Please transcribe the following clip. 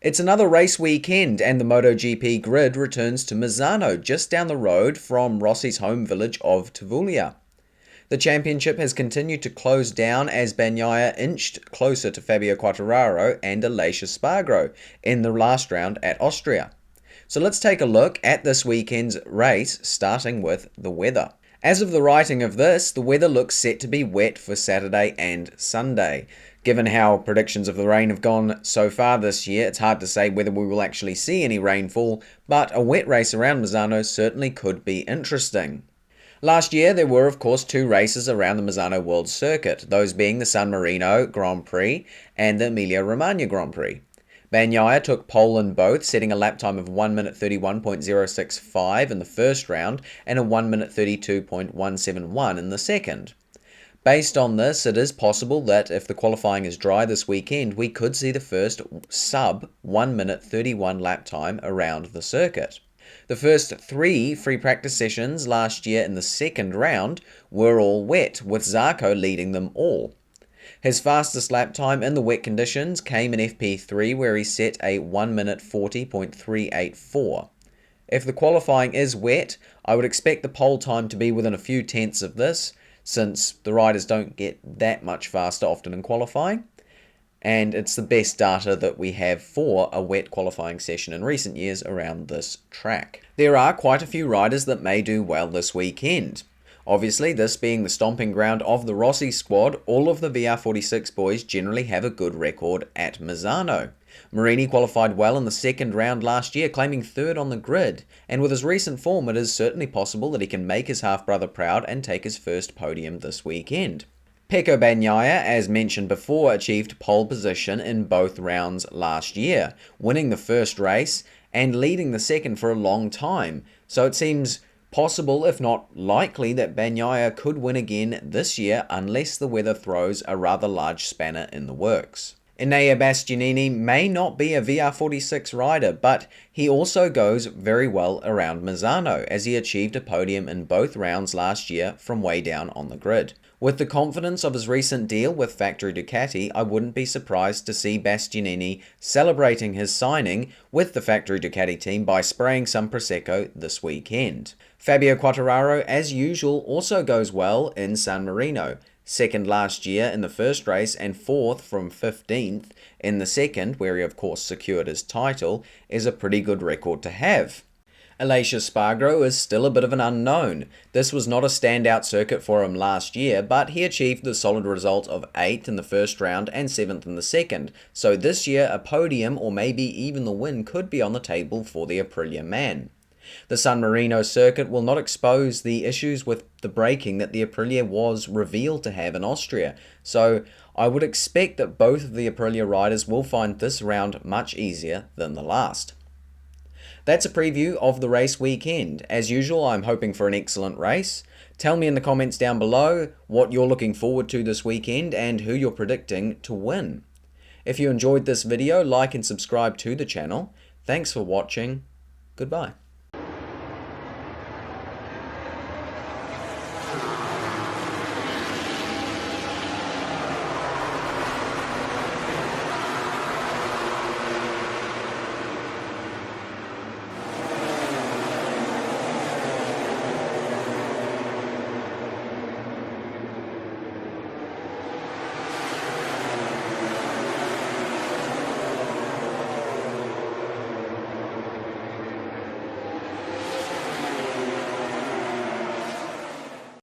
It's another race weekend and the MotoGP grid returns to Misano, just down the road from Rossi's home village of Tavullia. The championship has continued to close down as Bagnaia inched closer to Fabio Quartararo and Aleix Espargaro in the last round at Austria. So let's take a look at this weekend's race, starting with the weather. As of the writing of this, the weather looks set to be wet for Saturday and Sunday. Given how predictions of the rain have gone so far this year, it's hard to say whether we will actually see any rainfall, but a wet race around Misano certainly could be interesting. Last year, there were of course two races around the Misano World Circuit, those being the San Marino Grand Prix and the Emilia-Romagna Grand Prix. Bagnaia took pole in both, setting a lap time of 1 minute 31.065 in the first round and a 1 minute 32.171 in the second. Based on this, it is possible that if the qualifying is dry this weekend, we could see the first sub 1 minute 31 lap time around the circuit. The first three free practice sessions last year in the second round were all wet, with Zarco leading them all. His fastest lap time in the wet conditions came in FP3, where he set a 1 minute 40.384. If the qualifying is wet, I would expect the pole time to be within a few tenths of this, since the riders don't get that much faster often in qualifying, and it's the best data that we have for a wet qualifying session in recent years around this track. There are quite a few riders that may do well this weekend. Obviously, this being the stomping ground of the Rossi squad, all of the VR46 boys generally have a good record at Misano. Marino qualified well in the second round last year, claiming third on the grid, and with his recent form it is certainly possible that he can make his half-brother proud and take his first podium this weekend. Pecco Bagnaia, as mentioned before, achieved pole position in both rounds last year, winning the first race and leading the second for a long time, so it seems possible, if not likely, that Bagnaia could win again this year unless the weather throws a rather large spanner in the works. Enea Bastianini may not be a VR46 rider, but he also goes very well around Misano, as he achieved a podium in both rounds last year from way down on the grid. With the confidence of his recent deal with factory Ducati, I wouldn't be surprised to see Bastianini celebrating his signing with the factory Ducati team by spraying some Prosecco this weekend. Fabio Quartararo, as usual, also goes well in San Marino. Second last year in the first race and fourth from 15th in the second, where he of course secured his title, is a pretty good record to have. Aleix Espargaro is still a bit of an unknown. This was not a standout circuit for him last year, but he achieved the solid result of 8th in the first round and 7th in the second, so this year a podium or maybe even the win could be on the table for the Aprilia man. The San Marino circuit will not expose the issues with the braking that the Aprilia was revealed to have in Austria, so I would expect that both of the Aprilia riders will find this round much easier than the last. That's a preview of the race weekend. As usual, I'm hoping for an excellent race. Tell me in the comments down below what you're looking forward to this weekend and who you're predicting to win. If you enjoyed this video, like and subscribe to the channel. Thanks for watching. Goodbye.